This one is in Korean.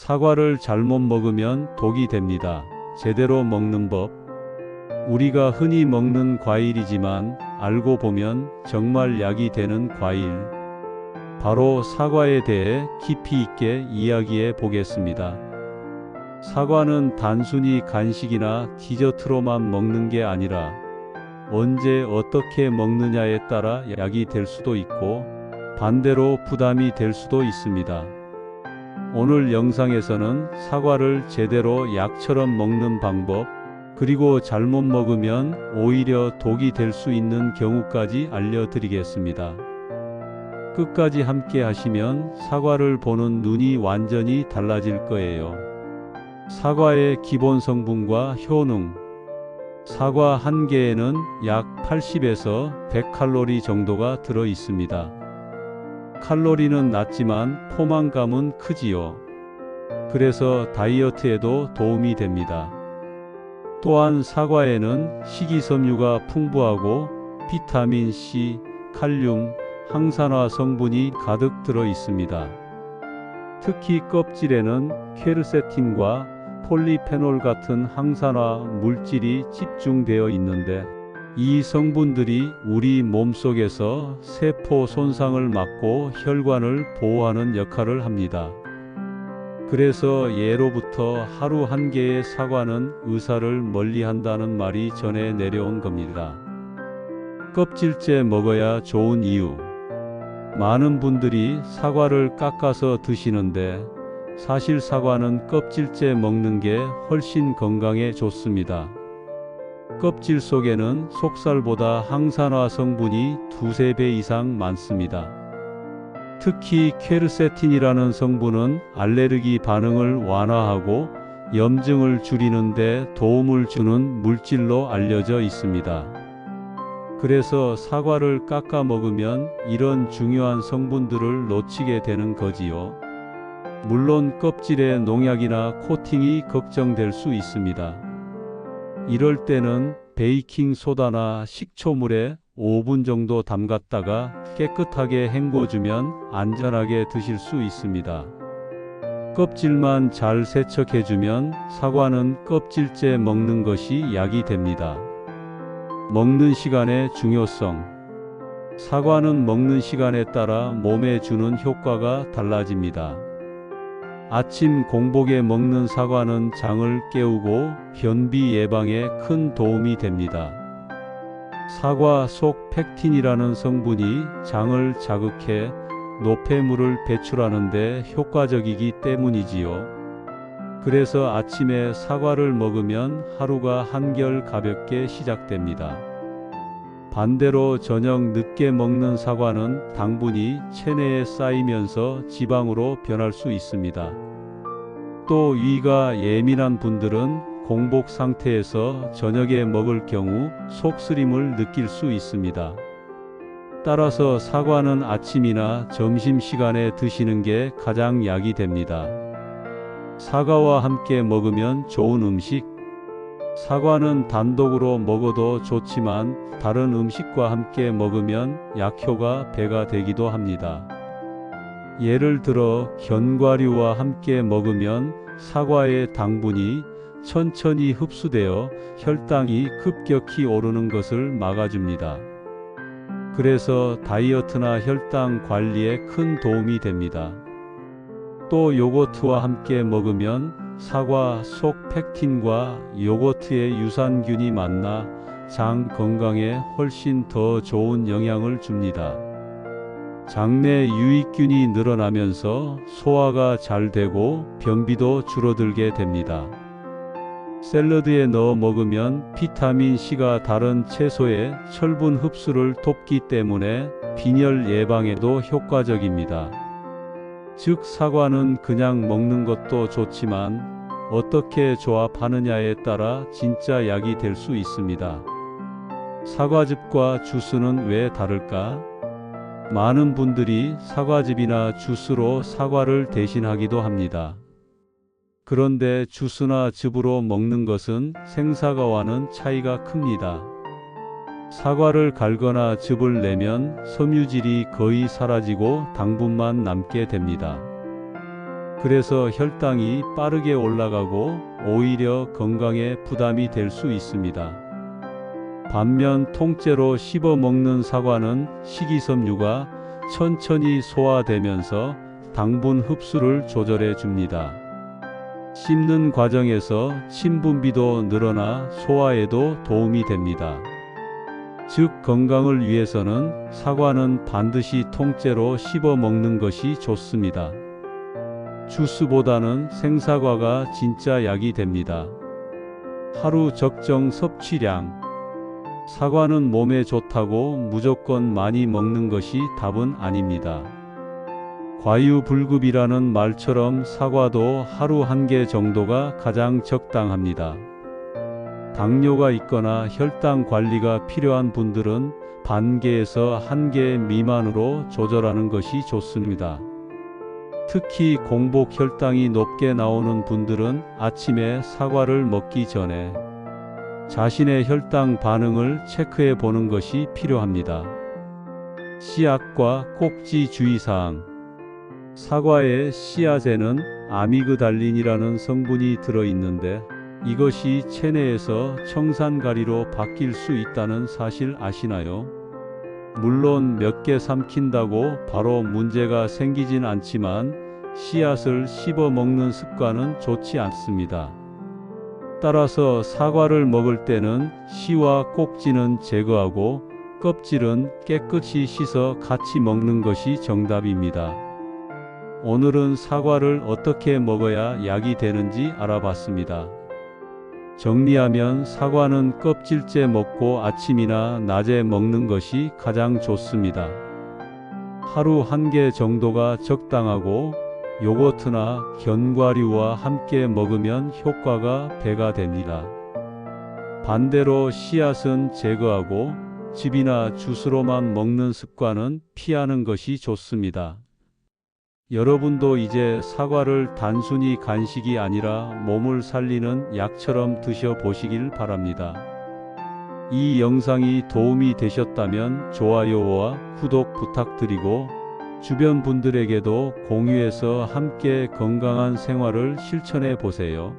사과를 잘못 먹으면 독이 됩니다. 제대로 먹는 법. 우리가 흔히 먹는 과일이지만 알고 보면 정말 약이 되는 과일. 바로 사과에 대해 깊이 있게 이야기해 보겠습니다. 사과는 단순히 간식이나 디저트로만 먹는 게 아니라 언제 어떻게 먹느냐에 따라 약이 될 수도 있고 반대로 부담이 될 수도 있습니다. 오늘 영상에서는 사과를 제대로 약처럼 먹는 방법, 그리고 잘못 먹으면 오히려 독이 될 수 있는 경우까지 알려드리겠습니다. 끝까지 함께 하시면 사과를 보는 눈이 완전히 달라질 거예요. 사과의 기본 성분과 효능. 사과 한 개에는 약 80에서 100칼로리 정도가 들어 있습니다. 칼로리는 낮지만 포만감은 크지요. 그래서 다이어트에도 도움이 됩니다. 또한 사과에는 식이섬유가 풍부하고 비타민 C, 칼륨, 항산화 성분이 가득 들어 있습니다. 특히 껍질에는 퀘르세틴과 폴리페놀 같은 항산화 물질이 집중되어 있는데 이 성분들이 우리 몸속에서 세포 손상을 막고 혈관을 보호하는 역할을 합니다. 그래서 예로부터 하루 한 개의 사과는 의사를 멀리한다는 말이 전해 내려온 겁니다. 껍질째 먹어야 좋은 이유. 많은 분들이 사과를 깎아서 드시는데 사실 사과는 껍질째 먹는 게 훨씬 건강에 좋습니다. 껍질 속에는 속살보다 항산화 성분이 2~3배 이상 많습니다. 특히 퀘르세틴이라는 성분은 알레르기 반응을 완화하고 염증을 줄이는 데 도움을 주는 물질로 알려져 있습니다. 그래서 사과를 깎아 먹으면 이런 중요한 성분들을 놓치게 되는 거지요. 물론 껍질에 농약이나 코팅이 걱정될 수 있습니다. 이럴 때는 베이킹 소다나 식초물에 5분 정도 담갔다가 깨끗하게 헹궈주면 안전하게 드실 수 있습니다. 껍질만 잘 세척해주면 사과는 껍질째 먹는 것이 약이 됩니다. 먹는 시간의 중요성. 사과는 먹는 시간에 따라 몸에 주는 효과가 달라집니다. 아침 공복에 먹는 사과는 장을 깨우고 변비 예방에 큰 도움이 됩니다. 사과 속 펙틴이라는 성분이 장을 자극해 노폐물을 배출하는 데 효과적이기 때문이지요. 그래서 아침에 사과를 먹으면 하루가 한결 가볍게 시작됩니다. 반대로 저녁 늦게 먹는 사과는 당분이 체내에 쌓이면서 지방으로 변할 수 있습니다. 또 위가 예민한 분들은 공복 상태에서 저녁에 먹을 경우 속쓰림을 느낄 수 있습니다. 따라서 사과는 아침이나 점심시간에 드시는 게 가장 약이 됩니다. 사과와 함께 먹으면 좋은 음식. 사과는 단독으로 먹어도 좋지만 다른 음식과 함께 먹으면 약효가 배가 되기도 합니다. 예를 들어 견과류와 함께 먹으면 사과의 당분이 천천히 흡수되어 혈당이 급격히 오르는 것을 막아줍니다. 그래서 다이어트나 혈당 관리에 큰 도움이 됩니다. 또 요거트와 함께 먹으면 사과 속 펙틴과 요거트의 유산균이 만나 장 건강에 훨씬 더 좋은 영향을 줍니다. 장내 유익균이 늘어나면서 소화가 잘 되고 변비도 줄어들게 됩니다. 샐러드에 넣어 먹으면 비타민C가 다른 채소의 철분 흡수를 돕기 때문에 빈혈 예방에도 효과적입니다. 즉 사과는 그냥 먹는 것도 좋지만 어떻게 조합하느냐에 따라 진짜 약이 될 수 있습니다. 사과즙과 주스는 왜 다를까? 많은 분들이 사과즙이나 주스로 사과를 대신하기도 합니다. 그런데 주스나 즙으로 먹는 것은 생사과와는 차이가 큽니다. 사과를 갈거나 즙을 내면 섬유질이 거의 사라지고 당분만 남게 됩니다. 그래서 혈당이 빠르게 올라가고 오히려 건강에 부담이 될 수 있습니다. 반면 통째로 씹어 먹는 사과는 식이섬유가 천천히 소화되면서 당분 흡수를 조절해 줍니다. 씹는 과정에서 침 분비도 늘어나 소화에도 도움이 됩니다. 즉 건강을 위해서는 사과는 반드시 통째로 씹어 먹는 것이 좋습니다. 주스보다는 생사과가 진짜 약이 됩니다. 하루 적정 섭취량. 사과는 몸에 좋다고 무조건 많이 먹는 것이 답은 아닙니다. 과유불급이라는 말처럼 사과도 하루 1개 정도가 가장 적당합니다. 당뇨가 있거나 혈당 관리가 필요한 분들은 반 개에서 1개 미만으로 조절하는 것이 좋습니다. 특히 공복 혈당이 높게 나오는 분들은 아침에 사과를 먹기 전에 자신의 혈당 반응을 체크해 보는 것이 필요합니다. 씨앗과 꼭지 주의사항. 사과의 씨앗에는 아미그달린이라는 성분이 들어있는데 이것이 체내에서 청산가리로 바뀔 수 있다는 사실 아시나요? 물론 몇 개 삼킨다고 바로 문제가 생기진 않지만 씨앗을 씹어 먹는 습관은 좋지 않습니다. 따라서 사과를 먹을 때는 씨와 꼭지는 제거하고 껍질은 깨끗이 씻어 같이 먹는 것이 정답입니다. 오늘은 사과를 어떻게 먹어야 약이 되는지 알아봤습니다. 정리하면 사과는 껍질째 먹고 아침이나 낮에 먹는 것이 가장 좋습니다. 하루 1개 정도가 적당하고 요거트나 견과류와 함께 먹으면 효과가 배가 됩니다. 반대로 씨앗은 제거하고 즙이나 주스로만 먹는 습관은 피하는 것이 좋습니다. 여러분도 이제 사과를 단순히 간식이 아니라 몸을 살리는 약처럼 드셔보시길 바랍니다. 이 영상이 도움이 되셨다면 좋아요와 구독 부탁드리고 주변 분들에게도 공유해서 함께 건강한 생활을 실천해 보세요.